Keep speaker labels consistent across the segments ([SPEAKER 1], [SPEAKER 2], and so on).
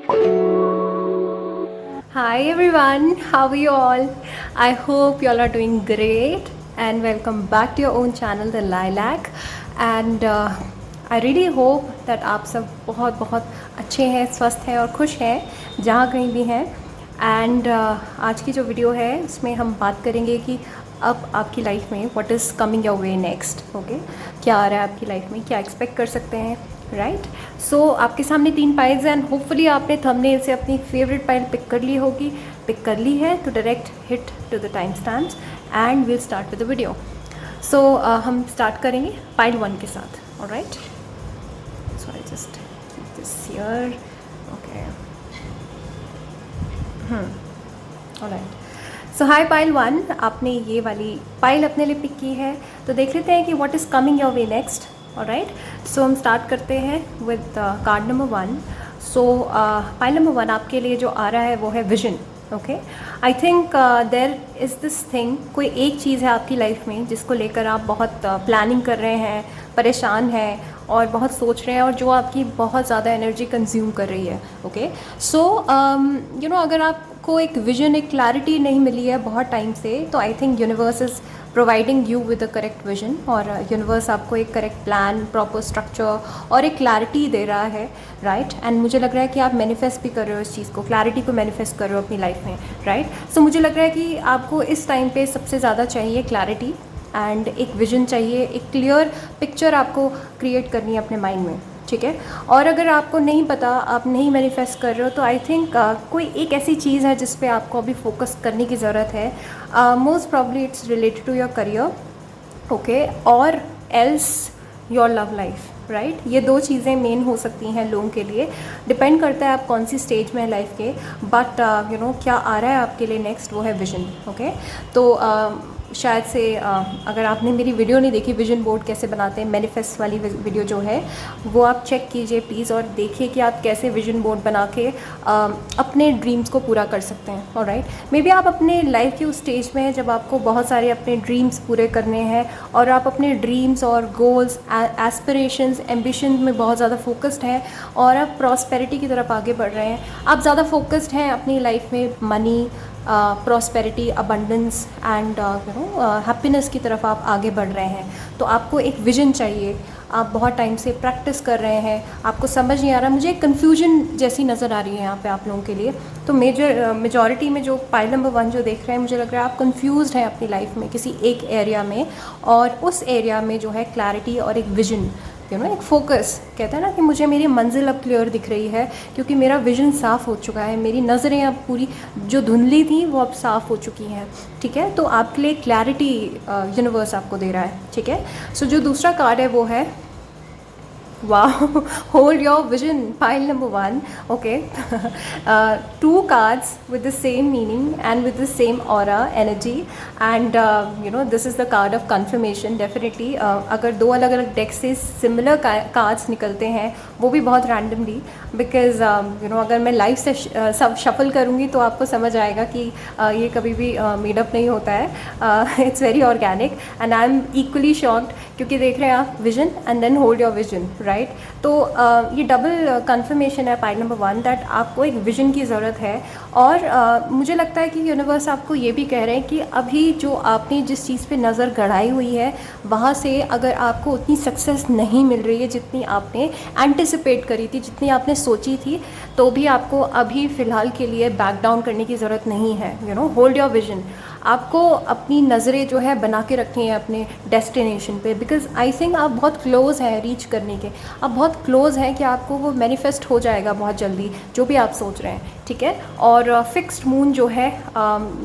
[SPEAKER 1] Hi everyone, how are you all? I hope you all are doing great and welcome back to your own channel The Lilac. And I really hope that आप सब बहुत बहुत अच्छे हैं, स्वस्थ हैं और खुश हैं जहाँ कहीं भी हैं. एंड आज की जो वीडियो है उसमें हम बात करेंगे कि अब आपकी लाइफ में what is coming your way next. Okay, क्या आ रहा है आपकी लाइफ में, क्या एक्सपेक्ट कर सकते हैं, राइट. सो आपके सामने 3 पाइल्स हैं एंड होपफुली आपने थंबनेल से अपनी फेवरेट पाइल पिक कर ली है. तो direct hit to the time stamps and will start with the video. So हम स्टार्ट करेंगे पाइल 1 के साथ. Alright, so I just keep this here. Okay, alright. So hi pile 1, आपने ये वाली पाइल अपने लिए पिक की है. तो देख लेते हैं कि what is coming your way next. Alright, so हम स्टार्ट करते हैं with card number 1. So pile number 1 आपके लिए जो आ रहा है वो है vision. Okay, I think there is this thing, कोई एक चीज़ है आपकी लाइफ में जिसको लेकर आप बहुत प्लानिंग कर रहे हैं, परेशान हैं और बहुत सोच रहे हैं और जो आपकी बहुत ज़्यादा एनर्जी कंज्यूम कर रही है. ओके, सो यू नो, अगर आपको एक विजन, एक क्लैरिटी नहीं मिली है बहुत टाइम से, तो I think universe is providing you with a correct vision. और यूनिवर्स आपको एक करेक्ट प्लान, प्रॉपर स्ट्रक्चर और एक क्लैरिटी दे रहा है, राइट. एंड मुझे लग रहा है कि आप मैनिफेस्ट भी कर रहे हो इस चीज़ को, क्लैरिटी को मैनिफेस्ट कर रहे हो अपनी लाइफ में, राइट. सो मुझे लग रहा है कि आपको इस टाइम पे सबसे ज़्यादा चाहिए क्लैरिटी एंड एक विजन चाहिए, एक क्लियर पिक्चर आपको क्रिएट करनी है अपने माइंड में, ठीक है. और अगर आपको नहीं पता, आप नहीं मैनिफेस्ट कर रहे हो, तो आई थिंक कोई एक ऐसी चीज़ है जिस पे आपको अभी फोकस करने की ज़रूरत है. Most probably it's related to your career, okay, और else your love life, right. ये 2 चीज़ें मेन हो सकती हैं लोगों के लिए. डिपेंड करता है आप कौन सी स्टेज में है लाइफ के. बट यू नो, क्या आ रहा है आपके लिए नेक्स्ट वो है विजन. ओके, तो शायद से अगर आपने मेरी वीडियो नहीं देखी, विजन बोर्ड कैसे बनाते हैं, मैनिफेस्ट वाली वीडियो जो है वो आप चेक कीजिए प्लीज़, और देखिए कि आप कैसे विजन बोर्ड बना के अपने ड्रीम्स को पूरा कर सकते हैं. ऑलराइट, मे बी आप अपने लाइफ के उस स्टेज में हैं जब आपको बहुत सारे अपने ड्रीम्स पूरे करने हैं और आप अपने ड्रीम्स और गोल्स, एस्पिरेशंस, एम्बिशन में बहुत ज़्यादा फोकस्ड हैं और आप प्रॉस्पेरिटी की तरफ आगे बढ़ रहे हैं. आप ज़्यादा फोकस्ड हैं अपनी लाइफ में money, prosperity, abundance and you know happiness की तरफ आप आगे बढ़ रहे हैं. तो आपको एक विजन चाहिए. आप बहुत टाइम से प्रैक्टिस कर रहे हैं, आपको समझ नहीं आ रहा. मुझे एक कन्फ्यूजन जैसी नज़र आ रही है यहाँ पे आप लोगों के लिए. तो मेजॉरिटी में जो पाइल नंबर 1 जो देख रहे हैं, मुझे लग रहा है आप कंफ्यूज्ड हैं अपनी लाइफ में किसी एक एरिया में, और उस एरिया में जो है क्लैरिटी और एक विजन, यू नो, एक फोकस. कहते हैं ना कि मुझे मेरी मंजिल अब क्लियर दिख रही है क्योंकि मेरा विजन साफ़ हो चुका है, मेरी नज़रें अब पूरी जो धुंधली थी वो अब साफ़ हो चुकी हैं, ठीक है. तो आपके लिए क्लैरिटी यूनिवर्स आपको दे रहा है, ठीक है. सो जो दूसरा कार्ड है वो है, wow, hold your vision, pile number 1. Okay, 2 cards with the same meaning and with the same aura energy, and you know, this is the card of confirmation. Definitely अगर 2 अलग अलग डेक से सिमिलर कार्ड्स निकलते हैं, वो भी बहुत randomly, because you know, अगर मैं लाइव से सब शफल करूँगी तो आपको समझ आएगा कि ये कभी भी मेडअप नहीं होता है. It's very organic and I am equally shocked, क्योंकि देख रहे हैं आप vision and then hold your vision, right. तो ये डबल कंफर्मेशन है पाइल नंबर 1 दैट आपको एक विजन की ज़रूरत है. और मुझे लगता है कि यूनिवर्स आपको ये भी कह रहे हैं कि अभी जो आपने जिस चीज़ पे नज़र गड़ाई हुई है, वहाँ से अगर आपको उतनी सक्सेस नहीं मिल रही है जितनी आपने एंटिसिपेट करी थी, जितनी आपने सोची थी, तो भी आपको अभी फ़िलहाल के लिए बैक डाउन करने की ज़रूरत नहीं है. You know, hold your vision. आपको अपनी नज़रें जो है बना के रखनी है अपने डेस्टिनेशन पे, बिकॉज आई थिंक आप बहुत क्लोज़ हैं रीच करने के. आप बहुत क्लोज़ हैं कि आपको वो मैनिफेस्ट हो जाएगा बहुत जल्दी जो भी आप सोच रहे हैं, ठीक है. और फिक्स्ड मून जो है,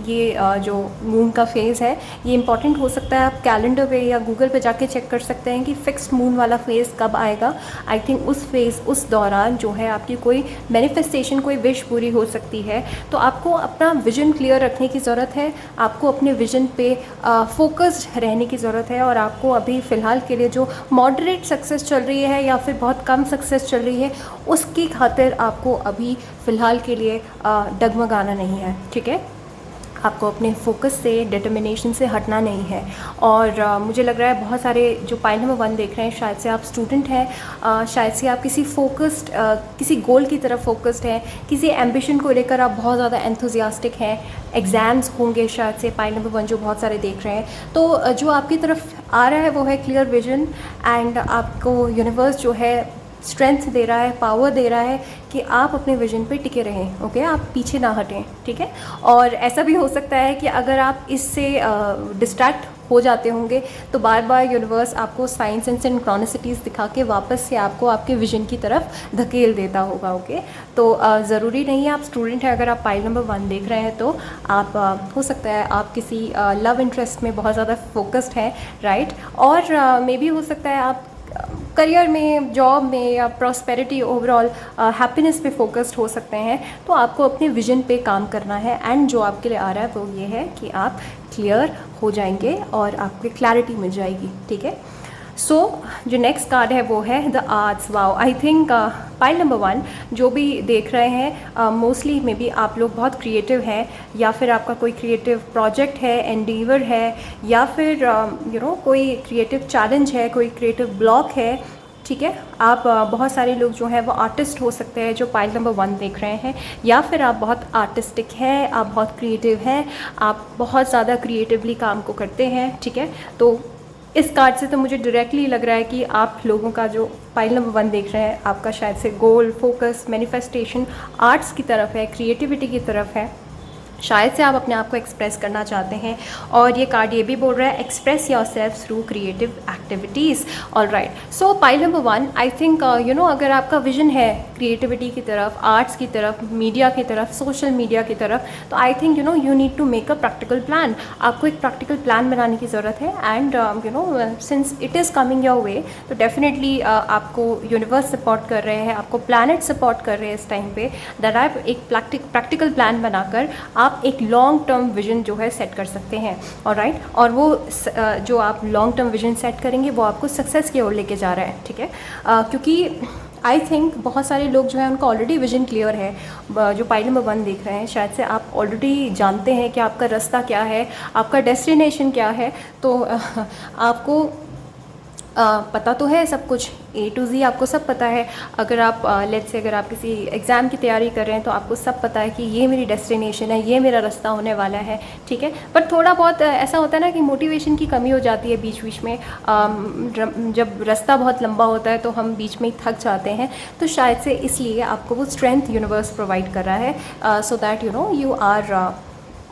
[SPEAKER 1] ये जो मून का फेज़ है, ये इंपॉर्टेंट हो सकता है. आप कैलेंडर पे या गूगल पे जाके चेक कर सकते हैं कि फिक्स्ड मून वाला फेज़ कब आएगा. आई थिंक उस दौरान जो है आपकी कोई मैनिफेस्टेशन, कोई विश पूरी हो सकती है. तो आपको अपना विजन क्लियर रखने की ज़रूरत है, आपको अपने विजन पे फोकस्ड रहने की ज़रूरत है. और आपको अभी फ़िलहाल के लिए जो मॉडरेट सक्सेस चल रही है या फिर बहुत कम सक्सेस चल रही है, उसकी खातिर आपको अभी फ़िलहाल के लिए डगमगाना नहीं है, ठीक है. आपको अपने फोकस से, डिटर्मिनेशन से हटना नहीं है। और मुझे लग रहा है बहुत सारे जो पाइल नंबर 1 देख रहे हैं, शायद से आप स्टूडेंट हैं, शायद से आप किसी फोकस्ड किसी गोल की तरफ फोकस्ड हैं, किसी एम्बिशन को लेकर आप बहुत ज़्यादा एंथुजियास्टिक हैं। एग्ज़ाम्स होंगे शायद से पाइल नंबर 1 जो बहुत सारे देख रहे हैं। तो जो आपकी तरफ आ रहा है वो है क्लियर विजन, एंड आपको यूनिवर्स जो है स्ट्रेंथ दे रहा है, पावर दे रहा है कि आप अपने विजन पे टिके रहें। ओके, आप पीछे ना हटें, ठीक है। और ऐसा भी हो सकता है कि अगर आप इससे डिस्ट्रैक्ट हो जाते होंगे तो बार बार यूनिवर्स आपको साइंस एंड सिंक्रोनिसिटीज़ दिखा के वापस से आपको आपके विजन की तरफ धकेल देता होगा। ओके, तो ज़रूरी नहीं है आप स्टूडेंट हैं, अगर आप पाइल नंबर 1 देख रहे हैं तो आप हो सकता है आप किसी लव इंटरेस्ट में बहुत ज़्यादा फोकस्ड हैं, राइट। और मे बी हो सकता है आप करियर में, जॉब में, या प्रॉस्पेरिटी, ओवरऑल हैप्पीनेस पे फोकस्ड हो सकते हैं। तो आपको अपने विजन पे काम करना है, एंड जो आपके लिए आ रहा है वो ये है कि आप क्लियर हो जाएंगे और आपको क्लैरिटी मिल जाएगी, ठीक है। सो जो नेक्स्ट कार्ड है वो है the arts. Wow, I think pile number 1 जो भी देख रहे हैं, मोस्टली मे बी आप लोग बहुत क्रिएटिव हैं, या फिर आपका कोई क्रिएटिव प्रोजेक्ट है, एंडीवर है, या फिर कोई क्रिएटिव चैलेंज है, कोई क्रिएटिव ब्लॉक है, ठीक है। आप बहुत सारे लोग जो हैं वो आर्टिस्ट हो सकते हैं जो पाइल नंबर 1 देख रहे हैं, या फिर आप बहुत आर्टिस्टिक हैं, आप बहुत क्रिएटिव हैं, आप बहुत ज़्यादा क्रिएटिवली काम को करते हैं, ठीक है। तो इस कार्ड से तो मुझे डायरेक्टली लग रहा है कि आप लोगों का जो पाइल नंबर 1 देख रहे हैं, आपका शायद से गोल, फोकस, मैनिफेस्टेशन आर्ट्स की तरफ है, क्रिएटिविटी की तरफ है। शायद से आप अपने आप को एक्सप्रेस करना चाहते हैं। और ये कार्ड ये भी बोल रहा है express yourself through creative activities. Alright, so pile number 1 I think अगर आपका विजन है क्रिएटिविटी की तरफ, आर्ट्स की तरफ, मीडिया की तरफ, सोशल मीडिया की तरफ, तो I think you need to make a practical plan. आपको एक प्रैक्टिकल प्लान बनाने की ज़रूरत है, and since it is coming your way, तो डेफिनेटली आपको यूनिवर्स सपोर्ट कर रहे हैं, आपको प्लानट सपोर्ट कर रहे हैं इस टाइम पे, दैट आप एक प्रैक्टिकल प्लान बनाकर आप एक लॉन्ग टर्म विजन जो है सेट कर सकते हैं। ऑलराइट, और वो जो आप लॉन्ग टर्म विजन सेट करेंगे वो आपको सक्सेस की ओर लेके जा रहा है, ठीक है। क्योंकि आई थिंक बहुत सारे लोग जो है उनको ऑलरेडी विजन क्लियर है। जो पाइल नंबर 1 देख रहे हैं, शायद से आप ऑलरेडी जानते हैं कि आपका रास्ता क्या है, आपका डेस्टिनेशन क्या है। तो आपको पता तो है सब कुछ, A to Z आपको सब पता है। अगर आप लेट्स से अगर आप किसी एग्ज़ाम की तैयारी कर रहे हैं तो आपको सब पता है कि ये मेरी डेस्टिनेशन है, ये मेरा रास्ता होने वाला है, ठीक है। पर थोड़ा बहुत ऐसा होता है ना कि मोटिवेशन की कमी हो जाती है बीच बीच में। जब रास्ता बहुत लंबा होता है तो हम बीच में ही थक जाते हैं। तो शायद से इसलिए आपको वो स्ट्रेंथ यूनिवर्स प्रोवाइड कर रहा है, so that you are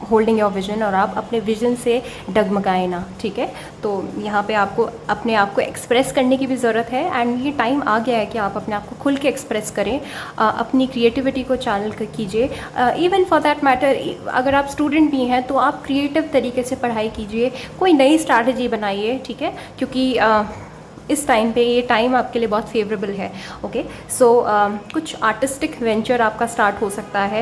[SPEAKER 1] holding your vision, और आप अपने विजन से डगमगाए ना, ठीक है। तो यहाँ पे आपको अपने आप को एक्सप्रेस करने की भी ज़रूरत है, एंड ये टाइम आ गया है कि आप अपने आप को खुल के एक्सप्रेस करें, अपनी क्रिएटिविटी को चैनल कीजिए। इवन फॉर दैट मैटर, अगर आप स्टूडेंट भी हैं तो आप क्रिएटिव तरीके से पढ़ाई कीजिए, कोई नई स्ट्रैटेजी बनाइए, ठीक है, क्योंकि इस टाइम पे ये टाइम आपके लिए बहुत फेवरेबल है। ओके, सो कुछ आर्टिस्टिक वेंचर आपका स्टार्ट हो सकता है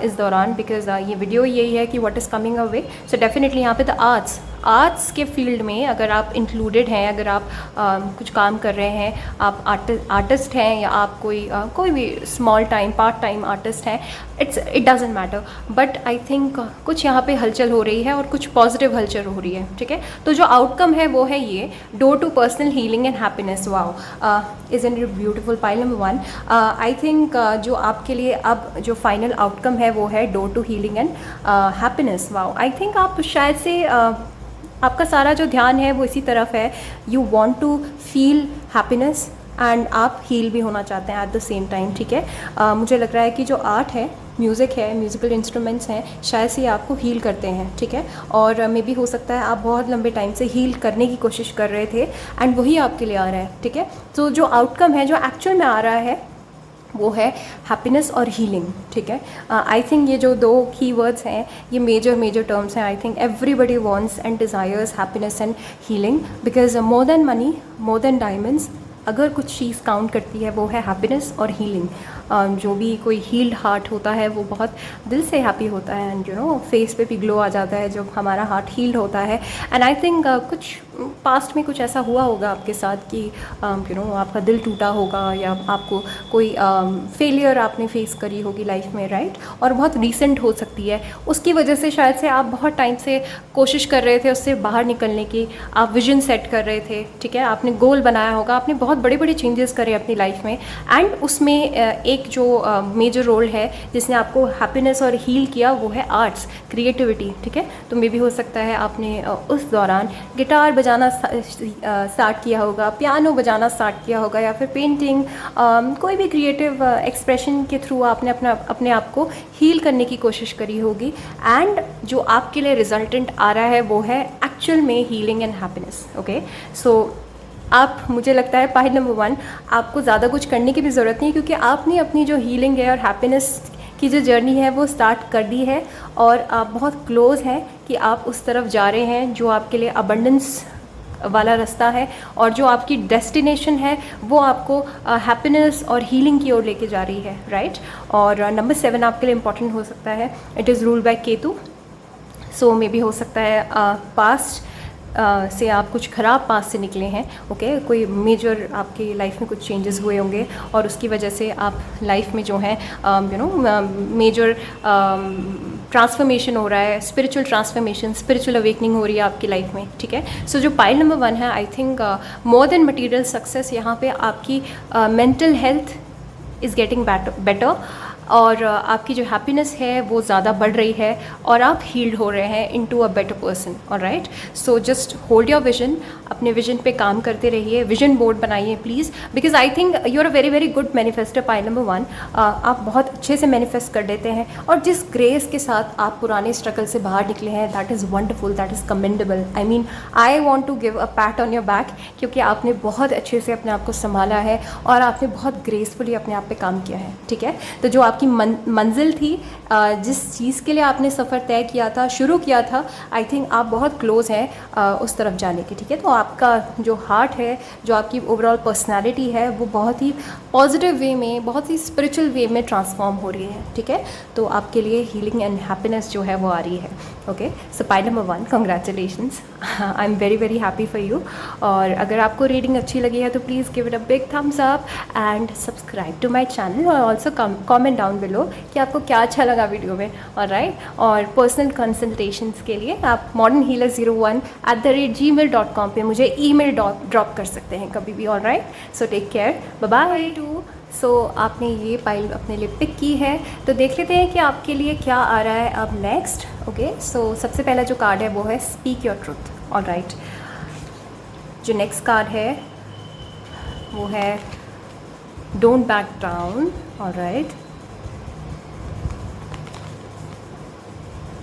[SPEAKER 1] इस दौरान, बिकॉज ये वीडियो यही है कि what is coming away. So definitely यहाँ पे द आर्ट्स के फील्ड में अगर आप इंक्लूडेड हैं, अगर आप कुछ काम कर रहे हैं, आप आर्टिस्ट हैं, या आप कोई भी small time part time artist हैं, it doesn't matter, but I think कुछ यहाँ पे हलचल हो रही है और कुछ पॉजिटिव हलचल हो रही है, ठीक है। तो जो आउटकम है वो है ये door to personal healing and happiness. Wow, isn't it beautiful pile number 1। I think जो आपके लिए अब जो फाइनल आउटकम है वो है door to healing and happiness. Wow, I think आप शायद से आपका सारा जो ध्यान है वो इसी तरफ है। You want to feel happiness and आप हील भी होना चाहते हैं एट द सेम टाइम, ठीक है। मुझे लग रहा है कि जो आर्ट है, म्यूज़िक है, म्यूज़िकल इंस्ट्रूमेंट्स हैं, शायद से ये आपको हील करते हैं, ठीक है। और मे बी हो सकता है आप बहुत लंबे टाइम से हील करने की कोशिश कर रहे थे, एंड वही आपके लिए आ रहा है, ठीक है। तो जो आउटकम है, जो एक्चुअल में आ रहा है, वो है हैप्पीनेस और हीलिंग, ठीक है। आई थिंक ये जो दो की वर्ड्स हैं, ये मेजर टर्म्स हैं। I think everybody wants and desires happiness and healing, because more than money, more than diamonds, अगर कुछ चीज़ काउंट करती है वो है हैप्पीनेस और हीलिंग। जो भी कोई हील्ड हार्ट होता है वो बहुत दिल से हैप्पी होता है, एंड फेस पे भी ग्लो आ जाता है जब हमारा हार्ट हील्ड होता है। एंड आई थिंक कुछ पास्ट में कुछ ऐसा हुआ होगा आपके साथ कि आपका दिल टूटा होगा, या आपको कोई फेलियर आपने फेस करी होगी लाइफ में, राइट? और बहुत रीसेंट हो सकती है, उसकी वजह से शायद से आप बहुत टाइम से कोशिश कर रहे थे उससे बाहर निकलने की, आप विजन सेट कर रहे थे, ठीक है, आपने गोल बनाया होगा, आपने बहुत बड़े बड़े चेंजेस करे अपनी लाइफ में, एंड उसमें एक जो मेजर रोल है जिसने आपको हैप्पीनेस और हील किया वो है आर्ट्स, क्रिएटिविटी, ठीक है। तो मे भी हो सकता है आपने उस दौरान गिटार बजाना स्टार्ट किया होगा, पियानो बजाना स्टार्ट किया होगा, या फिर पेंटिंग, कोई भी क्रिएटिव एक्सप्रेशन के थ्रू आपने अपने आप को हील करने की कोशिश करी होगी, एंड जो आपके लिए रिजल्टेंट आ रहा है वो है एक्चुअल में हीलिंग एंड हैप्पीनेस। ओके, सो आप, मुझे लगता है पॉइंट नंबर 1, आपको ज़्यादा कुछ करने की भी ज़रूरत नहीं है, क्योंकि आपने अपनी जो हीलिंग है और हैप्पीनेस की जो जर्नी है वो स्टार्ट कर दी है, और आप बहुत क्लोज हैं कि आप उस तरफ जा रहे हैं जो आपके लिए अबंडेंस वाला रास्ता है, और जो आपकी डेस्टिनेशन है वो आपको हैप्पीनेस और हीलिंग की ओर लेके जा रही है, राइट? और नंबर 7 आपके लिए इम्पॉर्टेंट हो सकता है, it is ruled by Ketu. So may be हो सकता है पास्ट से आप कुछ ख़राब पास से निकले हैं, ओके, कोई मेजर आपकी लाइफ में कुछ चेंजेस हुए होंगे, और उसकी वजह से आप लाइफ में जो है मेजर ट्रांसफॉर्मेशन हो रहा है, स्पिरिचुअल ट्रांसफॉर्मेशन, स्पिरिचुअल अवेकनिंग हो रही है आपकी लाइफ में, ठीक है। सो जो पाइल नंबर 1 है, I think more than material success, यहाँ पे आपकी mental health is getting better, और आपकी जो हैप्पीनेस है वो ज़्यादा बढ़ रही है, और आप हील्ड हो रहे हैं into a better person, alright? So just hold your vision, अपने विजन पे काम करते रहिए, विजन बोर्ड बनाइए please, because I think you are a very very good manifester. Pile number 1, आप बहुत अच्छे से मैनिफेस्ट कर देते हैं, और जिस ग्रेस के साथ आप पुराने स्ट्रगल से बाहर निकले हैं, that is wonderful, that is commendable. I mean, I want to give a pat on your back, क्योंकि आपने बहुत अच्छे से अपने आप को संभाला है, और आपने बहुत ग्रेसफुली अपने आप पे काम किया है, ठीक है। तो जो आपकी मंजिल थी, जिस चीज़ के लिए आपने सफ़र तय किया था, शुरू किया था, आई थिंक आप बहुत क्लोज हैं उस तरफ जाने की, ठीक है। तो आपका जो हार्ट है, जो आपकी ओवरऑल पर्सनालिटी है, वो बहुत ही पॉजिटिव वे में, बहुत ही स्पिरिचुअल वे में ट्रांसफॉर्म हो रही है, ठीक है। तो आपके लिए हीलिंग एंड हैप्पीनेस जो है वो आ रही है, okay. So pile number 1, congratulations, I am very very happy for you. और अगर आपको रीडिंग अच्छी लगी है तो please give it a big thumbs up and subscribe to my channel, और ऑल्सो कॉमेंट डाउन बिलो कि आपको क्या अच्छा लगा वीडियो में, ऑलराइट? और पर्सनल कंसल्टेशंस के लिए आप modernhealer01@gmail.com पे मुझे ईमेल ड्रॉप कर सकते हैं कभी भी, alright? So take care, bye bye too. So आपने ये पाइल अपने लिए पिक की है, तो देख लेते हैं कि आपके लिए क्या आ रहा है अब नेक्स्ट, ओके। सो सबसे पहला जो कार्ड है वो है स्पीक योर ट्रुथ, ऑलराइट। जो नेक्स्ट कार्ड है वो है don't back down, alright.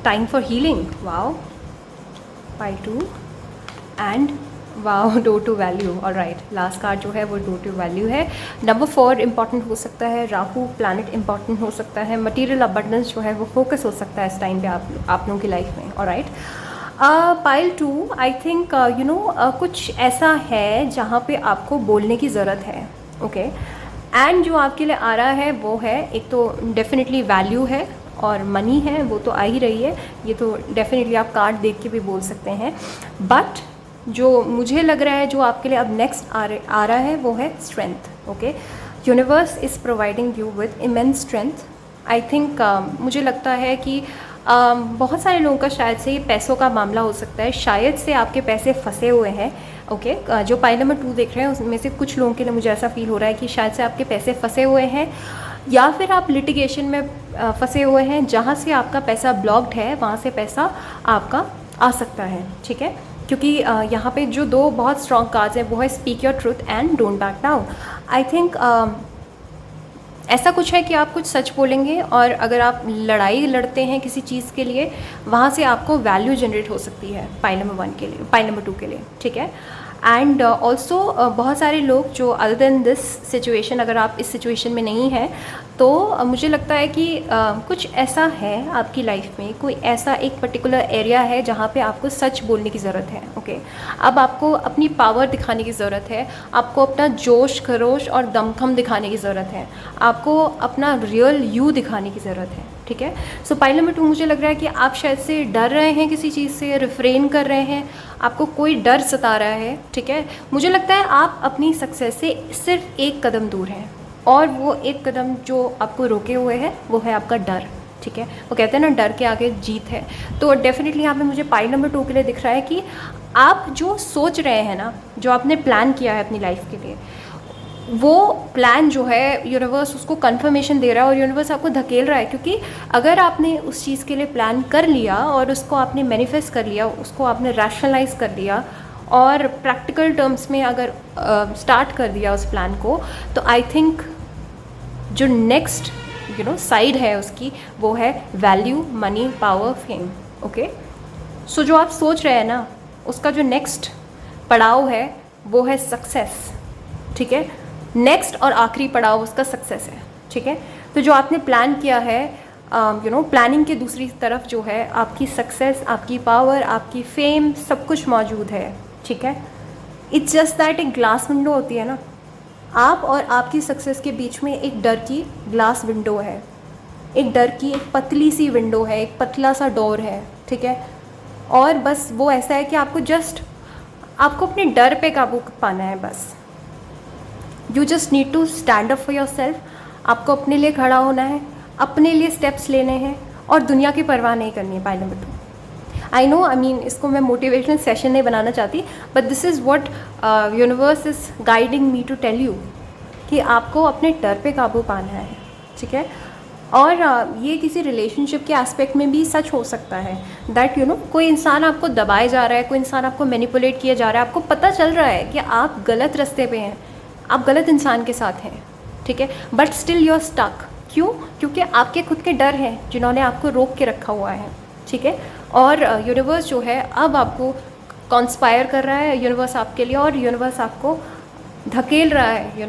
[SPEAKER 1] Time for healing, wow, pile 2, and wow, door to value, alright. Last card जो है वो डोर टू वैल्यू है। नंबर 4 इंपॉर्टेंट हो सकता है, राहु प्लैनेट इंपॉर्टेंट हो सकता है, मटेरियल अबंडेंस जो है वो फोकस हो सकता है इस टाइम पे आप लोगों की लाइफ में, ऑलराइट। पाइल 2, आई थिंक कुछ ऐसा है जहाँ पे आपको बोलने की ज़रूरत है, ओके। एंड जो आपके लिए आ रहा है वो है, एक तो डेफिनेटली वैल्यू है, और मनी है, वो तो आ ही रही है, ये तो डेफिनेटली आप कार्ड देख के भी बोल सकते हैं। बट जो मुझे लग रहा है जो आपके लिए अब नेक्स्ट आ रहा है वो है strength, okay. Universe is providing you with immense strength. I think मुझे लगता है कि बहुत सारे लोगों का शायद से ये पैसों का मामला हो सकता है, शायद से आपके पैसे फंसे हुए हैं, ओके। जो पाइल नंबर 2 देख रहे हैं उसमें से कुछ लोगों के लिए मुझे ऐसा फील हो रहा है कि शायद से आपके पैसे फंसे हुए हैं, या फिर आप लिटिगेशन में फंसे हुए हैं, जहाँ से आपका पैसा ब्लॉक्ड है वहाँ से पैसा आपका आ सकता है, ठीक है। क्योंकि यहाँ पे जो 2 बहुत स्ट्रॉन्ग कार्ड्स हैं वो है speak your truth and don't back down. I think ऐसा कुछ है कि आप कुछ सच बोलेंगे, और अगर आप लड़ाई लड़ते हैं किसी चीज़ के लिए, वहाँ से आपको वैल्यू जनरेट हो सकती है पाइल नंबर 1 के लिए, पाइल नंबर 2 के लिए, ठीक है। एंड ऑल्सो बहुत सारे लोग जो अदर देन दिस सिचुएशन, अगर आप इस सिचुएशन में नहीं हैं तो मुझे लगता है कि कुछ ऐसा है आपकी लाइफ में, कोई ऐसा एक पर्टिकुलर एरिया है जहाँ पे आपको सच बोलने की ज़रूरत है। ओके, अब आपको अपनी पावर दिखाने की ज़रूरत है, आपको अपना जोश खरोश और दमखम दिखाने की ज़रूरत है, आपको अपना रियल यू दिखाने की ज़रूरत है। ठीक है, सो पॉइंट नंबर 2, मुझे लग रहा है कि आप शायद से डर रहे हैं किसी चीज़ से, रिफ्रेन कर रहे हैं, आपको कोई डर सता रहा है। ठीक है, मुझे लगता है आप अपनी सक्सेस से सिर्फ एक कदम दूर हैं, और वो एक कदम जो आपको रोके हुए है वो है आपका डर। ठीक है, वो कहते हैं ना, डर के आगे जीत है। तो डेफिनेटली यहाँ पे मुझे पॉइंट नंबर 2 के लिए दिख रहा है कि आप जो सोच रहे हैं ना, जो आपने प्लान किया है अपनी लाइफ के लिए, वो प्लान जो है यूनिवर्स उसको कंफर्मेशन दे रहा है और यूनिवर्स आपको धकेल रहा है। क्योंकि अगर आपने उस चीज़ के लिए प्लान कर लिया और उसको आपने मैनिफेस्ट कर लिया, उसको आपने रैशनलाइज कर लिया और प्रैक्टिकल टर्म्स में अगर स्टार्ट कर दिया उस प्लान को, तो आई थिंक जो नेक्स्ट साइड है उसकी, वो है value, money, power, fame. Okay, so जो आप सोच रहे हैं ना, उसका जो नेक्स्ट पड़ाव है वो है सक्सेस। ठीक है, नेक्स्ट और आखिरी पड़ाव उसका सक्सेस है। ठीक है, तो जो आपने प्लान किया है, प्लानिंग के दूसरी तरफ जो है आपकी सक्सेस, आपकी पावर, आपकी फेम, सब कुछ मौजूद है। ठीक है, इट्स जस्ट दैट एक ग्लास विंडो होती है ना, आप और आपकी सक्सेस के बीच में एक डर की ग्लास विंडो है, एक डर की एक पतली सी विंडो है, एक पतला सा डोर है। ठीक है, और बस वो ऐसा है कि आपको अपने डर पे काबू पाना है। बस you just need to stand up for yourself. आपको अपने लिए खड़ा होना है, अपने लिए स्टेप्स लेने हैं और दुनिया की परवाह नहीं करनी है। Point number 2, I know, I mean इसको मैं मोटिवेशनल सेशन नहीं बनाना चाहती, but this is what universe is guiding me to tell you, कि आपको अपने डर पे काबू पाना है। ठीक है, और ये किसी रिलेशनशिप के एस्पेक्ट में भी सच हो सकता है, दैट कोई इंसान आपको दबाए जा रहा है, कोई इंसान आपको मैनिपुलेट किया जा रहा है, आपको पता चल रहा है कि आप गलत रास्ते पे हैं, आप गलत इंसान के साथ हैं। ठीक है, but still you are stuck. क्यों? क्योंकि आपके खुद के डर हैं जिन्होंने आपको रोक के रखा हुआ है। ठीक है, और यूनिवर्स जो है अब आपको कॉन्स्पायर कर रहा है, यूनिवर्स आपके लिए, और यूनिवर्स आपको धकेल रहा है,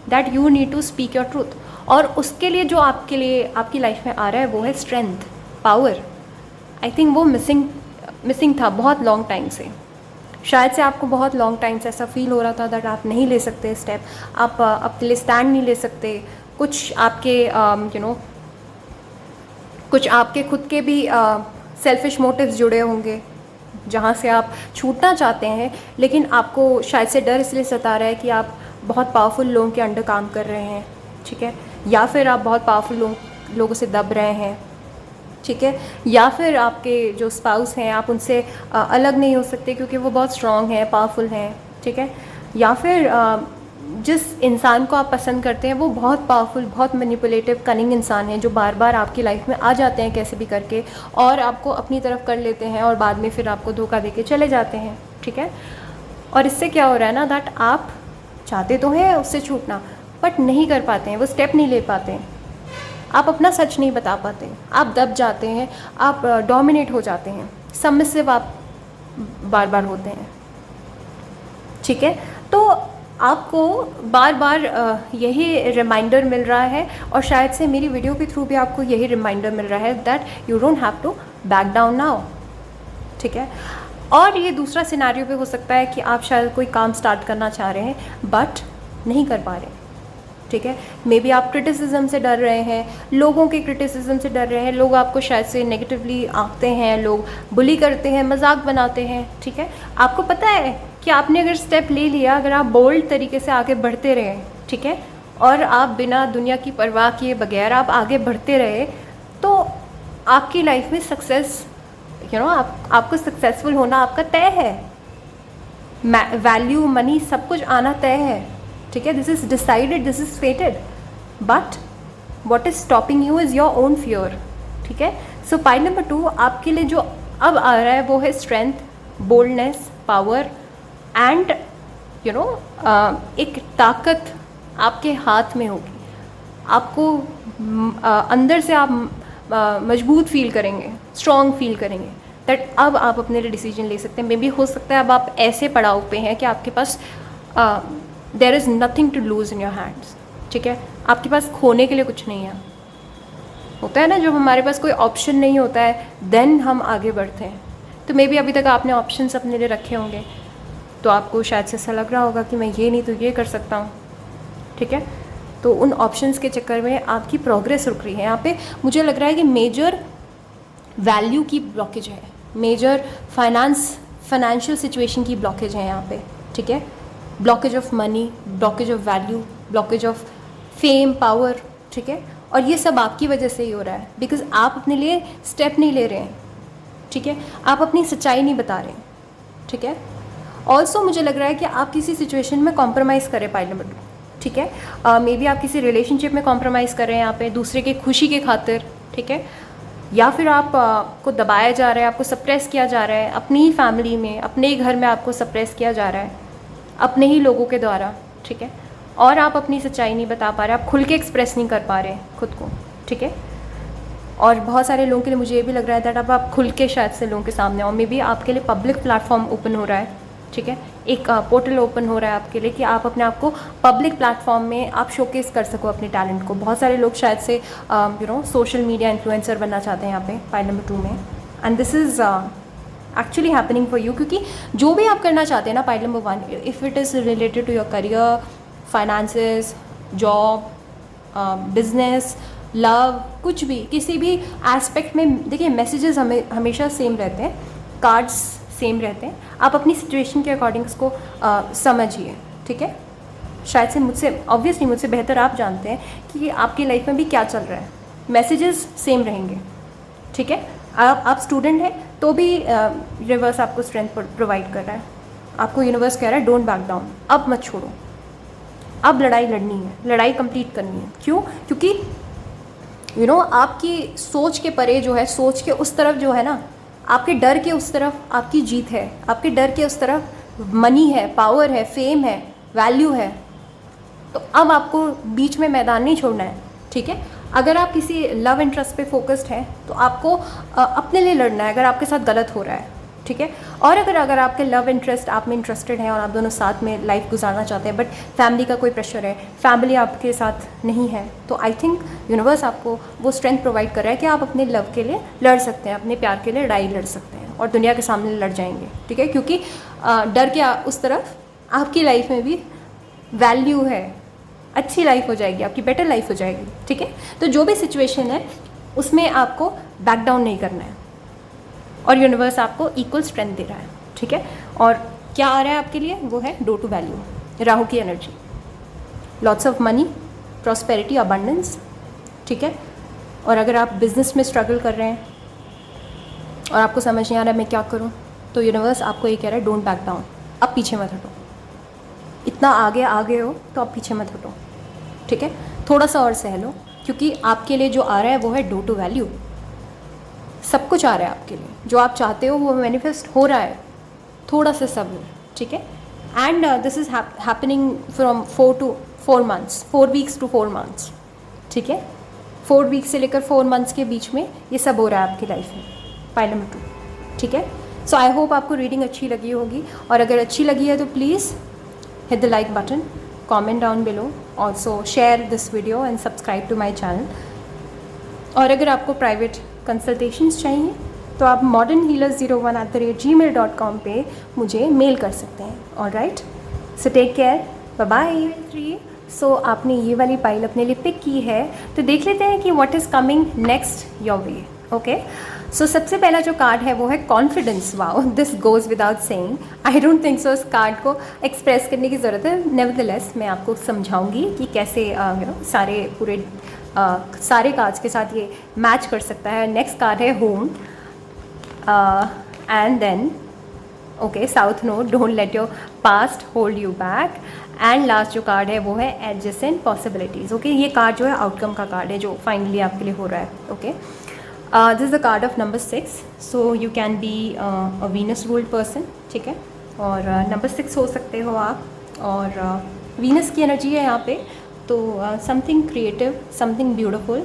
[SPEAKER 1] that you need to speak your truth. और उसके लिए जो आपके लिए आपकी लाइफ में आ रहा है वो है स्ट्रेंथ, पावर। आई थिंक वो मिसिंग था बहुत लॉन्ग टाइम से। शायद से आपको बहुत लॉन्ग टाइम से ऐसा फील हो रहा था दैट आप नहीं ले सकते स्टेप, आप अपने लिए स्टैंड नहीं ले सकते। कुछ आपके कुछ आपके खुद के भी सेल्फिश मोटिव्स जुड़े होंगे जहाँ से आप छूटना चाहते हैं, लेकिन आपको शायद से डर इसलिए सता रहा है कि आप बहुत पावरफुल लोगों के अंडर काम कर रहे हैं। ठीक है, या फिर आप बहुत पावरफुल लोगों से दब रहे हैं। ठीक है, या फिर आपके जो स्पाउस हैं आप उनसे अलग नहीं हो सकते क्योंकि वो बहुत स्ट्रॉन्ग हैं, पावरफुल हैं। ठीक है, या फिर जिस इंसान को आप पसंद करते हैं वो बहुत पावरफुल, बहुत मैनिपुलेटिव, कनिंग इंसान है जो बार बार आपकी लाइफ में आ जाते हैं कैसे भी करके और आपको अपनी तरफ कर लेते हैं और बाद में फिर आपको धोखा देके चले जाते हैं। ठीक है, और इससे क्या हो रहा है ना, दैट आप चाहते तो हैं उससे छूटना, बट नहीं कर पाते हैं, वो स्टेप नहीं ले पाते हैं, आप अपना सच नहीं बता पाते, आप दब जाते हैं, आप डोमिनेट हो जाते हैं, सबमिसिव आप बार बार होते हैं। ठीक है, तो आपको बार बार यही रिमाइंडर मिल रहा है और शायद से मेरी वीडियो के थ्रू भी आपको यही रिमाइंडर मिल रहा है that you don't have to back down now. ठीक है, और ये दूसरा सिनेरियो भी हो सकता है कि आप शायद कोई काम स्टार्ट करना चाह रहे हैं बट नहीं कर पा रहे। ठीक है, मे बी आप क्रिटिसिज्म से डर रहे हैं, लोगों के क्रिटिसिज्म से डर रहे हैं, लोग आपको शायद से नेगेटिवली आंकते हैं, लोग बुली करते हैं, मजाक बनाते हैं। ठीक है, आपको पता है कि आपने अगर स्टेप ले लिया, अगर आप बोल्ड तरीके से आगे बढ़ते रहे, ठीक है, और आप बिना दुनिया की परवाह किए बगैर आप आगे बढ़ते रहे, तो आपकी लाइफ में सक्सेस आपको सक्सेसफुल होना आपका तय है। वैल्यू, मनी, सब कुछ आना तय है। ठीक है, this is decided, this is फेटेड, but what is stopping you is your own fear. ठीक है, सो पॉइंट नंबर 2 आपके लिए जो अब आ रहा है वो है स्ट्रेंथ, बोल्डनेस, पावर एंड एक ताकत आपके हाथ में होगी। आपको अंदर से आप मजबूत फील करेंगे, स्ट्रॉन्ग फील करेंगे, दैट अब आप अपने लिए डिसीजन ले सकते हैं। मे बी हो सकता है अब आप ऐसे पड़ाव पे हैं कि आपके पास there is nothing to lose in your hands, ठीक है, आपके पास खोने के लिए कुछ नहीं है। होता है ना, जब हमारे पास कोई ऑप्शन नहीं होता है देन हम आगे बढ़ते हैं। तो मे बी अभी तक आपने ऑप्शंस अपने लिए रखे होंगे, तो आपको शायद से ऐसा लग रहा होगा कि मैं ये नहीं तो ये कर सकता हूँ, ठीक है। तो उन ऑप्शंस के चक्कर में आपकी प्रोग्रेस रुक रही है। यहाँ पे मुझे लग रहा है कि मेजर वैल्यू की ब्लॉकेज है, मेजर फाइनेंशियल सिचुएशन की ब्लॉकेज है यहाँ पे, ठीक है। Blockage of money, blockage of value, blockage of fame, power, ठीक है। और ये सब आपकी वजह से ही हो रहा है, बिकॉज आप अपने लिए स्टेप नहीं ले रहे हैं, ठीक है, आप अपनी सच्चाई नहीं बता रहे हैं, ठीक है। ऑल्सो मुझे लग रहा है कि आप किसी सिचुएशन में कॉम्प्रोमाइज़ करें पाइल नंबर 2, ठीक है। मे बी आप किसी रिलेशनशिप में कॉम्प्रोमाइज़ कर रहे हैं यहाँ पे दूसरे की खुशी के खातिर, ठीक है, या फिर आप को दबाया जा रहा है, आपको सप्रेस किया जा रहा है, अपनी ही फैमिली में, अपने ही घर में आपको सप्रेस किया जा रहा है अपने ही लोगों के द्वारा, ठीक है। और आप अपनी सच्चाई नहीं बता पा रहे, आप खुल के एक्सप्रेस नहीं कर पा रहे खुद को, ठीक है। और बहुत सारे लोगों के लिए मुझे ये भी लग रहा है दैट अब आप खुल के शायद से लोगों के सामने, और मे बी आपके लिए पब्लिक प्लेटफॉर्म ओपन हो रहा है, ठीक है, एक पोर्टल ओपन हो रहा है आपके लिए कि आप अपने आप को पब्लिक प्लेटफॉर्म में आप शोकेस कर सको अपने टैलेंट को। बहुत सारे लोग शायद से सोशल मीडिया इन्फ्लुएंसर बनना चाहते हैं यहाँ पे पाइल नंबर 2 में, and this is actually happening for you, क्योंकि जो भी आप करना चाहते हैं ना pile number 1, if it is related to your career, finances, job, business, love, कुछ भी किसी भी एस्पेक्ट में, देखिए मैसेजेस हमेशा सेम रहते हैं, कार्ड्स सेम रहते हैं, आप अपनी सिचुएशन के अकॉर्डिंग उसको समझिए, ठीक है। शायद से मुझसे ऑब्वियसली मुझसे बेहतर आप जानते हैं कि आपकी लाइफ में भी क्या चल रहा है, मैसेजेस सेम रहेंगे, ठीक है। आप स्टूडेंट हैं तो भी यूनिवर्स आपको स्ट्रेंथ प्रोवाइड कर रहा है, आपको यूनिवर्स कह रहा है डोंट बैक डाउन, अब मत छोड़ो, अब लड़ाई लड़नी है, लड़ाई कंप्लीट करनी है। क्यों? क्योंकि आपकी सोच के परे जो है, सोच के उस तरफ जो है ना, आपके डर के उस तरफ आपकी जीत है, आपके डर के उस तरफ मनी है, पावर है, फेम है, वैल्यू है। तो अब आपको बीच में मैदान नहीं छोड़ना है, ठीक है। अगर आप किसी लव इंटरेस्ट पे फोकस्ड हैं तो आपको अपने लिए लड़ना है अगर आपके साथ गलत हो रहा है, ठीक है। और अगर आपके लव इंटरेस्ट आप में इंटरेस्टेड हैं और आप दोनों साथ में लाइफ गुजारना चाहते हैं, बट फैमिली का कोई प्रेशर है, फैमिली आपके साथ नहीं है, तो आई थिंक यूनिवर्स आपको वो स्ट्रेंथ प्रोवाइड कर रहा है कि आप अपने लव के लिए लड़ सकते हैं, अपने प्यार के लिए लड़ाई लड़ सकते हैं और दुनिया के सामने लड़ जाएंगे, ठीक है। क्योंकि डर के उस तरफ आपकी लाइफ में भी वैल्यू है, अच्छी लाइफ हो जाएगी, आपकी बेटर लाइफ हो जाएगी, ठीक है। तो जो भी सिचुएशन है उसमें आपको बैक डाउन नहीं करना है और यूनिवर्स आपको इक्वल स्ट्रेंथ दे रहा है, ठीक है। और क्या आ रहा है आपके लिए, वो है डो टू वैल्यू, राहु की energy, lots of money, prosperity, abundance, ठीक है। और अगर आप बिजनेस में स्ट्रगल कर रहे हैं और आपको समझ नहीं आ रहा है मैं क्या करूं, तो यूनिवर्स आपको ये कह रहा है डोंट बैक डाउन, अब पीछे मत हटो, इतना आगे आ गए हो तो अब पीछे मत हटो, ठीक है। थोड़ा सा और सह लो, क्योंकि आपके लिए जो आ रहा है वो है डो टू वैल्यू, सब कुछ आ रहा है आपके लिए, जो आप चाहते हो वो मैनिफेस्ट हो रहा है, थोड़ा सा सब्र, ठीक है। And this is happening from 4 months, 4 weeks to 4 months, ठीक है। 4 weeks से लेकर 4 months के बीच में ये सब हो रहा है आपकी लाइफ में, पाइल नंबर 2, ठीक है। सो आई होप आपको रीडिंग अच्छी लगी होगी, और अगर अच्छी लगी है तो please hit the like button, comment down below, also share this video and subscribe to my channel. और अगर आपको प्राइवेट कंसल्टेशंस चाहिए तो आप modernhealer01@gmail.com पे मुझे मेल कर सकते हैं। Alright, so take care, bye bye. 3 सो आपने ये वाली पाइल अपने लिए पिक की है, तो देख लेते हैं कि what is coming next your way. Okay, so सबसे पहला जो कार्ड है वो है confidence. Wow, this goes without saying, I don't think so इस कार्ड को एक्सप्रेस करने की ज़रूरत है, नेवरदलेस मैं आपको समझाऊंगी कि कैसे सारे पूरे सारे कार्ड्स के साथ ये मैच कर सकता है। नेक्स्ट कार्ड है home, and then okay south node, don't let your past hold you back, and last जो कार्ड है वो है एडजेसेंट पॉसिबिलिटीज़। ओके, ये कार्ड जो है आउटकम का कार्ड है जो फाइनली आपके लिए हो रहा है। Okay, this is the card of number 6, so you can be a Venus ruled person, ठीक है, और नंबर 6 हो सकते हो आप, और वीनस की एनर्जी है यहाँ पे, तो समथिंग क्रिएटिव, समथिंग ब्यूटिफुल,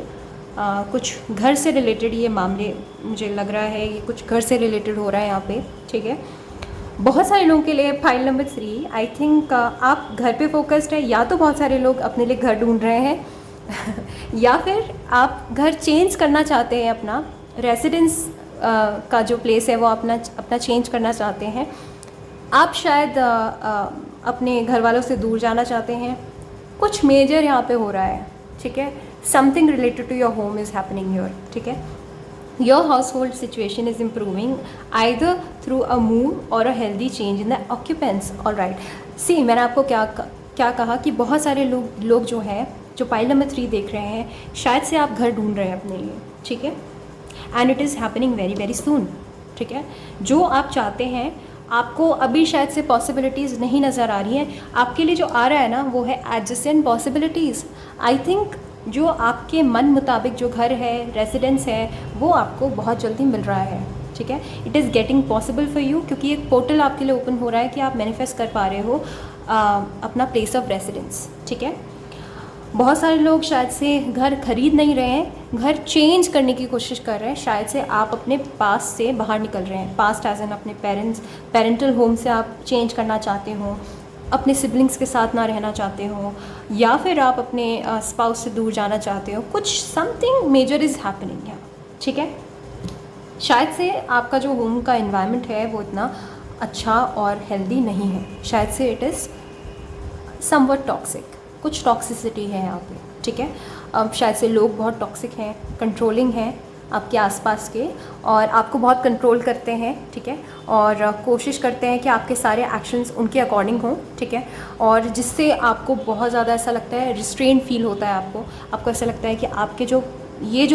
[SPEAKER 1] कुछ घर से रिलेटेड ये मामले मुझे लग रहा है, ये कुछ घर से रिलेटेड हो रहा है यहाँ पे, ठीक है। बहुत सारे लोगों के लिए फाइल नंबर 3 आई थिंक आप घर पे फोकस्ड है, या तो बहुत सारे लोग अपने लिए घर ढूंढ रहे हैं या फिर आप घर चेंज करना चाहते हैं, अपना रेसिडेंस का जो प्लेस है वो अपना चेंज करना चाहते हैं। आप शायद अपने घर वालों से दूर जाना चाहते हैं। कुछ मेजर यहाँ पे हो रहा है, ठीक है। Something related to your home is happening here, ठीक है। Your household situation is improving either through a move or a healthy change in the occupants. Alright, see मैंने आपको क्या कहा कि बहुत सारे लोग जो हैं, जो पाइल नंबर 3 देख रहे हैं, शायद से आप घर ढूंढ रहे हैं अपने लिए, ठीक है। And it is happening very very soon, ठीक है। जो आप चाहते हैं आपको अभी शायद से पॉसिबिलिटीज़ नहीं नज़र आ रही हैं। आपके लिए जो आ रहा है ना वो है एडजेसेंट पॉसिबिलिटीज़। आई थिंक जो आपके मन मुताबिक जो घर है, रेजिडेंस है, वो आपको बहुत जल्दी मिल रहा है, ठीक है। It is getting possible for you, क्योंकि एक पोर्टल आपके लिए ओपन हो रहा है कि आप मैनिफेस्ट कर पा रहे हो अपना प्लेस ऑफ रेजिडेंस, ठीक है। बहुत सारे लोग शायद से घर खरीद नहीं रहे हैं, घर चेंज करने की कोशिश कर रहे हैं। शायद से आप अपने पास्ट से बाहर निकल रहे हैं, पास्ट एज एन अपने पेरेंटल होम से आप चेंज करना चाहते हो, अपने सिबलिंग्स के साथ ना रहना चाहते हो, या फिर आप अपने स्पाउस से दूर जाना चाहते हो। कुछ समथिंग मेजर इज़ हैपनिंग है, ठीक है। शायद से आपका जो होम का एनवायरनमेंट है वो इतना अच्छा और हेल्दी नहीं है। शायद से इट इज़ समवट टॉक्सिक, कुछ टॉक्सिसिटी है यहाँ पे, ठीक है। अब शायद से लोग बहुत टॉक्सिक हैं, कंट्रोलिंग हैं आपके आसपास के, और आपको बहुत कंट्रोल करते हैं, ठीक है। और कोशिश करते हैं कि आपके सारे एक्शंस उनके अकॉर्डिंग हों, ठीक है। और जिससे आपको बहुत ज़्यादा ऐसा लगता है, रिस्ट्रेन फील होता है आपको ऐसा लगता है कि आपके जो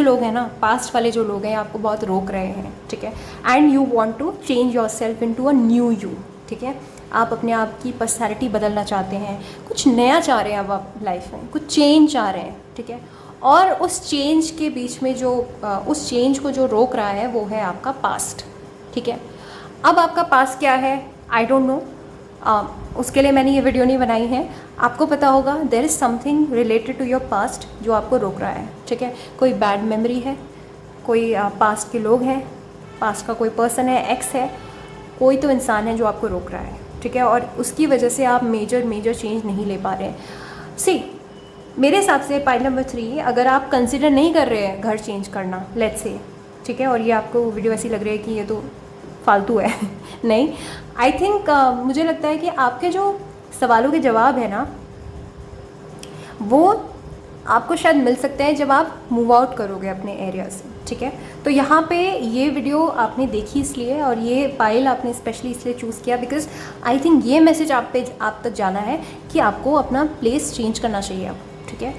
[SPEAKER 1] लोग हैं ना, पास्ट वाले जो लोग हैं, आपको बहुत रोक रहे हैं, ठीक है। And you want to change your self into a new you, ठीक है। आप अपने आप की पर्सनैलिटी बदलना चाहते हैं, कुछ नया चाह रहे हैं अब आप लाइफ में, कुछ चेंज चाह रहे हैं, ठीक है। और उस चेंज के बीच में जो उस चेंज को जो रोक रहा है वो है आपका पास्ट, ठीक है। अब आपका पास्ट क्या है आई डोंट नो, उसके लिए मैंने ये वीडियो नहीं बनाई है। आपको पता होगा there is something related to your past जो आपको रोक रहा है, ठीक है। कोई बैड मेमोरी है, कोई पास्ट के लोग हैं, पास्ट का कोई पर्सन है, एक्स है, कोई तो इंसान है जो आपको रोक रहा है, ठीक है। और उसकी वजह से आप मेजर चेंज नहीं ले पा रहे हैं। सी मेरे हिसाब से पाइल नंबर 3 अगर आप कंसिडर नहीं कर रहे हैं घर चेंज करना, लेट्स से, ठीक है, और ये आपको वीडियो ऐसी लग रही है कि ये तो फालतू है नहीं, आई थिंक मुझे लगता है कि आपके जो सवालों के जवाब है ना वो आपको शायद मिल सकते हैं जब आप मूव आउट करोगे अपने एरिया से, ठीक है। तो यहाँ पे ये वीडियो आपने देखी इसलिए, और ये पाइल आपने स्पेशली इसलिए चूज़ किया बिकॉज आई थिंक ये मैसेज आप तक जाना है कि आपको अपना प्लेस चेंज करना चाहिए अब, ठीक है।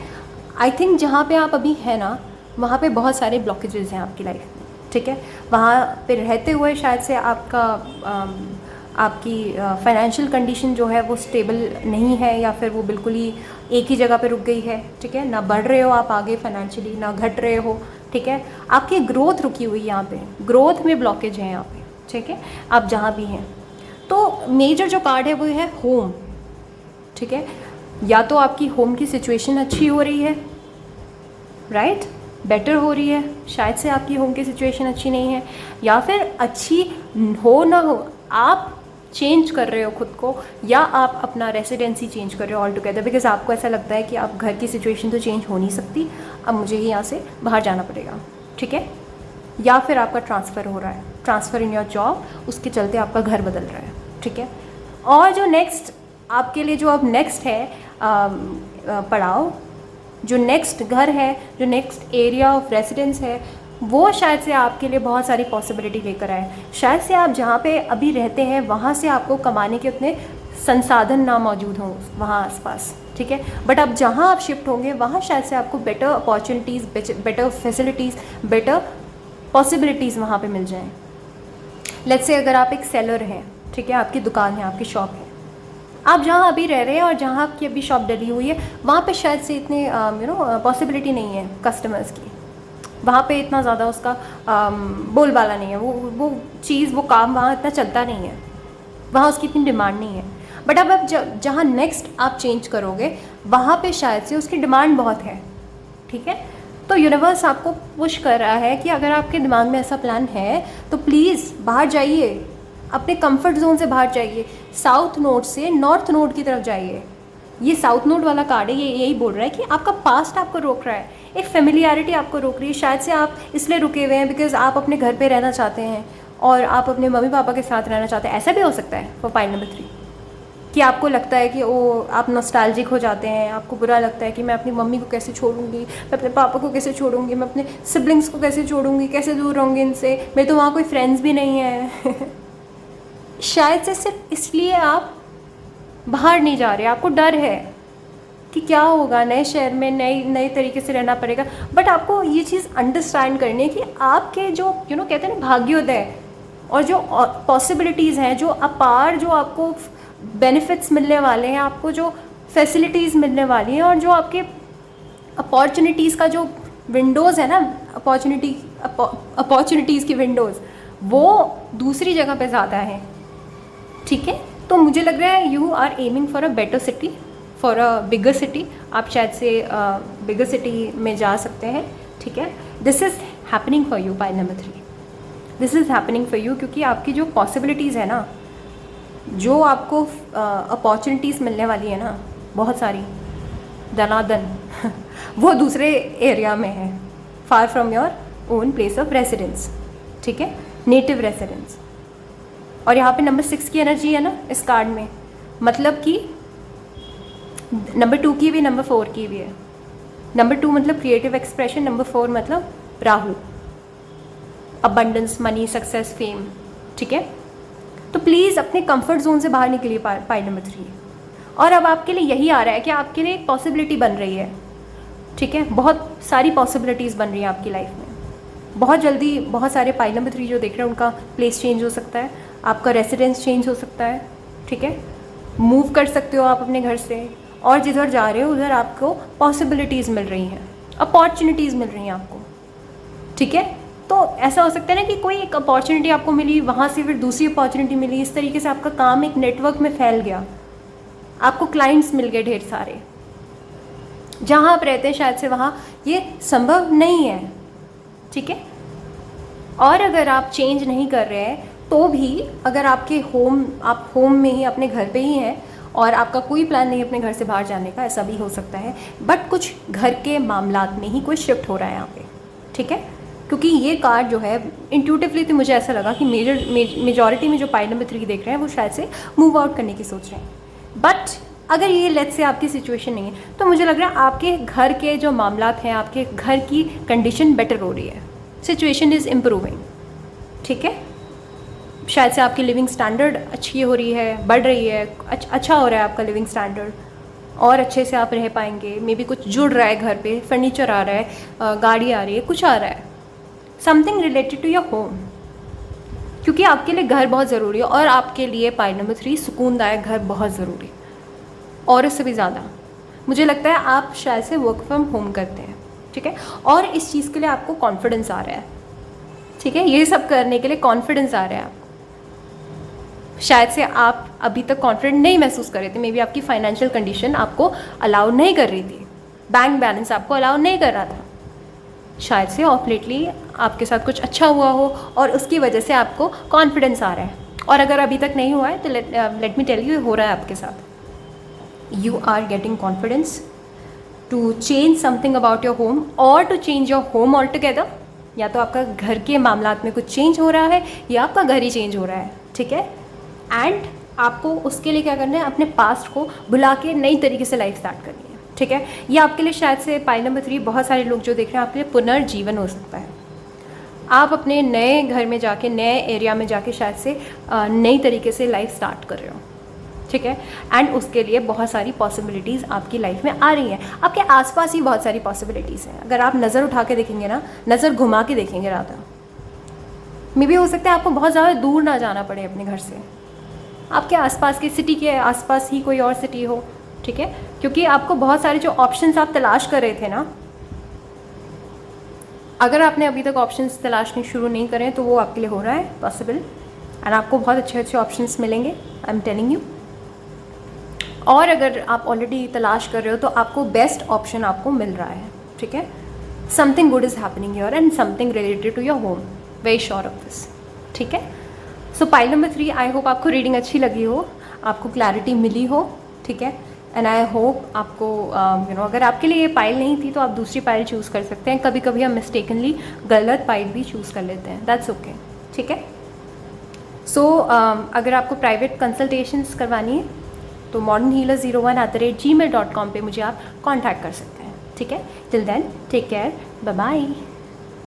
[SPEAKER 1] आई थिंक जहाँ पे आप अभी हैं ना वहाँ पे बहुत सारे ब्लॉकेजेस हैं आपकी लाइफ में, ठीक है। वहाँ पे रहते हुए शायद से आपकी फाइनेंशियल कंडीशन जो है वो स्टेबल नहीं है, या फिर वो बिल्कुल ही एक ही जगह पे रुक गई है, ठीक है। ना बढ़ रहे हो आप आगे फाइनेंशियली, ना घट रहे हो, ठीक है। आपकी ग्रोथ रुकी हुई यहाँ पे, ग्रोथ में ब्लॉकेज है यहाँ पे, ठीक है, आप जहाँ भी हैं। तो मेजर जो कार्ड है वो है होम, ठीक है। या तो आपकी होम की सिचुएशन अच्छी हो रही है, राइट, बेटर हो रही है, शायद से आपकी होम की सिचुएशन अच्छी नहीं है, या फिर अच्छी हो ना हो आप चेंज कर रहे हो खुद को, या आप अपना रेसिडेंसी चेंज कर रहे हो ऑल टुगेदर, बिकॉज आपको ऐसा लगता है कि आप घर की सिचुएशन तो चेंज हो नहीं सकती, अब मुझे ही यहाँ से बाहर जाना पड़ेगा, ठीक है। या फिर आपका ट्रांसफ़र हो रहा है, ट्रांसफ़र इन योर जॉब, उसके चलते आपका घर बदल रहा है, ठीक है। और जो नेक्स्ट आपके लिए जो अब नेक्स्ट है पड़ाव, जो नेक्स्ट घर है, जो नेक्स्ट एरिया ऑफ रेसिडेंस है, वो शायद से आपके लिए बहुत सारी पॉसिबिलिटी लेकर आए। शायद से आप जहाँ पे अभी रहते हैं वहाँ से आपको कमाने के उतने संसाधन ना मौजूद हों वहाँ आसपास, ठीक है। बट अब जहाँ आप शिफ्ट होंगे वहाँ शायद से आपको better opportunities, better facilities, better possibilities वहाँ पे मिल जाएँ। लेट्स से अगर आप एक सेलर हैं, ठीक है, आपकी दुकान है, आपकी शॉप है, आप जहाँ अभी रह रहे हैं और जहाँ आपकी अभी शॉप डली हुई है वहाँ पे शायद से इतने पॉसिबिलिटी नहीं है कस्टमर्स की, वहाँ पे इतना ज़्यादा उसका बोलबाला नहीं है, वो चीज़, वो काम वहाँ इतना चलता नहीं है, वहाँ उसकी इतनी डिमांड नहीं है। बट अब आप जहाँ नेक्स्ट आप चेंज करोगे वहाँ पे शायद से उसकी डिमांड बहुत है, ठीक है। तो यूनिवर्स आपको पुश कर रहा है कि अगर आपके दिमाग में ऐसा प्लान है तो प्लीज़ बाहर जाइए, अपने कंफर्ट जोन से बाहर जाइए, साउथ नोड से नॉर्थ नोड की तरफ जाइए। ये साउथ नोड वाला कार्ड है, ये यही बोल रहा है कि आपका पास्ट आपको रोक रहा है, एक फेमिलियरिटी आपको रोक रही है। शायद से आप इसलिए रुके हुए हैं बिकॉज आप अपने घर पे रहना चाहते हैं और आप अपने मम्मी पापा के साथ रहना चाहते हैं। ऐसा भी हो सकता है फॉर पाइल नंबर 3 कि आपको लगता है कि ओ आप नॉस्टैल्जिक हो जाते हैं, आपको बुरा लगता है कि मैं अपनी मम्मी को कैसे छोड़ूंगी, मैं अपने पापा को कैसे छोड़ूंगी, मैं अपने सिबलिंग्स को कैसे छोड़ूंगी, कैसे दूर रहूँगी इनसे, मेरे तो वहाँ कोई फ्रेंड्स भी नहीं है। शायद से सिर्फ इसलिए आप बाहर नहीं जा रहे, आपको डर है कि क्या होगा, नए शहर में नए तरीके से रहना पड़ेगा। बट आपको ये चीज़ अंडरस्टैंड करनी है कि आपके जो कहते हैं ना भाग्योदय और जो पॉसिबिलिटीज़ हैं, जो अपार जो आपको बेनिफिट्स मिलने वाले हैं, आपको जो फैसिलिटीज़ मिलने वाली हैं और जो आपके अपॉर्चुनिटीज़ का जो विंडोज़ है ना, अपॉर्चुनिटीज़ की विंडोज़ वो दूसरी जगह पे ज़्यादा है। ठीक है, तो मुझे लग रहा है you are aiming for a better city, for a bigger city. आप शायद से बिगर सिटी में जा सकते हैं। ठीक है, this is happening for you pile number 3, this is happening for you, क्योंकि आपकी जो पॉसिबिलिटीज़ है ना, जो आपको अपॉर्चुनिटीज़ मिलने वाली है ना बहुत सारी दनादन वो दूसरे एरिया में है, far from your own place of residence. ठीक है, नेटिव रेसिडेंस। और यहाँ पे नंबर 6 की एनर्जी है ना इस कार्ड में, मतलब कि नंबर 2 की भी, नंबर 4 की भी है। नंबर 2 मतलब क्रिएटिव एक्सप्रेशन, नंबर 4 मतलब Rahu, abundance, money, success, fame. ठीक है, तो प्लीज़ अपने कंफर्ट जोन से बाहर निकलिए पाइल नंबर 3। और अब आपके लिए यही आ रहा है कि आपके लिए एक पॉसिबिलिटी बन रही है। ठीक है, बहुत सारी पॉसिबिलिटीज़ बन रही हैं आपकी लाइफ में। बहुत जल्दी बहुत सारे पाइल नंबर 3 जो देख रहे हैं उनका प्लेस चेंज हो सकता है, आपका रेसिडेंस चेंज हो सकता है। ठीक है, मूव कर सकते हो आप अपने घर से, और जिधर जा रहे हो उधर आपको पॉसिबिलिटीज़ मिल रही हैं, अपॉर्चुनिटीज़ मिल रही हैं आपको। ठीक है, तो ऐसा हो सकता है ना कि कोई एक अपॉर्चुनिटी आपको मिली, वहाँ से फिर दूसरी अपॉर्चुनिटी मिली, इस तरीके से आपका काम एक नेटवर्क में फैल गया, आपको क्लाइंट्स मिल गए ढेर सारे। जहाँ आप रहते हैं शायद से वहाँ ये संभव नहीं है। ठीक है, और अगर आप चेंज नहीं कर रहे हैं तो भी, अगर आपके आप होम में ही अपने घर पे ही हैं और आपका कोई प्लान नहीं अपने घर से बाहर जाने का, ऐसा भी हो सकता है। बट कुछ घर के मामलात में ही कोई शिफ्ट हो रहा है यहाँ पे। ठीक है, क्योंकि ये कार्ड जो है इंट्यूटिवली तो मुझे ऐसा लगा कि मेजॉरिटी में जो पाइल नंबर 3 देख रहे हैं वो शायद से मूव आउट करने की सोच रहे हैं। बट अगर ये लेट्स से आपकी सिचुएशन नहीं है तो मुझे लग रहा है आपके घर के जो मामलात हैं, आपके घर की कंडीशन बेटर हो रही है, सिचुएशन इज़ इम्प्रूविंग। ठीक है, शायद से आपकी लिविंग स्टैंडर्ड अच्छी हो रही है, बढ़ रही है, अच्छा हो रहा है आपका लिविंग स्टैंडर्ड, और अच्छे से आप रह पाएंगे। मे बी कुछ जुड़ रहा है घर पे, फर्नीचर आ रहा है, गाड़ी आ रही है, कुछ आ रहा है, something related to your home, क्योंकि आपके लिए घर बहुत ज़रूरी है। और आपके लिए पाइल नंबर 3 सुकूनदायक घर बहुत ज़रूरी, और इससे भी ज़्यादा मुझे लगता है आप शायद से वर्क फ्रॉम होम करते हैं। ठीक है, और इस चीज़ के लिए आपको कॉन्फिडेंस आ रहा है। ठीक है, ये सब करने के लिए कॉन्फिडेंस आ रहा है आपको। शायद से आप अभी तक कॉन्फिडेंट नहीं महसूस कर रहे थे, मे बी आपकी फाइनेंशियल कंडीशन आपको अलाउ नहीं कर रही थी, बैंक बैलेंस आपको अलाउ नहीं कर रहा था। शायद से ऑफ लेटली आपके साथ कुछ अच्छा हुआ हो और उसकी वजह से आपको कॉन्फिडेंस आ रहा है। और अगर अभी तक नहीं हुआ है तो लेट मी टेल यू, हो रहा है आपके साथ। You are getting confidence to change something about your home और to change your home altogether. या तो आपका घर के मामलात में कुछ चेंज हो रहा है या आपका घर ही चेंज हो रहा है। ठीक है, एंड आपको उसके लिए क्या करना है, अपने पास्ट को भुला के नई तरीके से लाइफ स्टार्ट करनी है। ठीक है, ये आपके लिए शायद से पाइल नंबर 3 बहुत सारे लोग जो देख रहे हैं आपके लिए पुनर्जीवन हो सकता है। आप अपने नए घर में जाके, नए एरिया में जाके शायद से नई तरीके से लाइफ स्टार्ट कर रहे हो। ठीक है, एंड उसके लिए बहुत सारी पॉसिबिलिटीज़ आपकी लाइफ में आ रही हैं। आपके आसपास ही बहुत सारी पॉसिबिलिटीज़ हैं। अगर आप नज़र उठा के देखेंगे ना, नज़र घुमा के देखेंगे राधा, मे भी हो सकता है आपको बहुत ज़्यादा दूर ना जाना पड़े अपने घर से, आपके आसपास की सिटी के आसपास ही कोई और सिटी हो। ठीक है, क्योंकि आपको बहुत सारे जो ऑप्शंस आप तलाश कर रहे थे ना, अगर आपने अभी तक ऑप्शंस तलाशने शुरू नहीं करें तो वो आपके लिए हो रहा है पॉसिबल, एंड आपको बहुत अच्छे अच्छे ऑप्शंस मिलेंगे, आई एम टेलिंग यू। और अगर आप ऑलरेडी तलाश कर रहे हो तो आपको बेस्ट ऑप्शन आपको मिल रहा है। ठीक है, something good is happening here and something related to your home, very sure of this. ठीक है, so pile number 3, I hope आपको रीडिंग अच्छी लगी हो, आपको क्लैरिटी मिली हो। ठीक है, एंड आई होप आपको अगर आपके लिए ये पाइल नहीं थी तो आप दूसरी पाइल चूज़ कर सकते हैं। कभी कभी हम मिस्टेकनली गलत पाइल भी चूज़ कर लेते हैं, दैट्स ओके। ठीक है, सो अगर आपको प्राइवेट कंसल्टेशंस करवानी है तो modernhealer01@gmail.com पे मुझे आप कॉन्टैक्ट कर सकते हैं। ठीक है, till then take care, bye bye.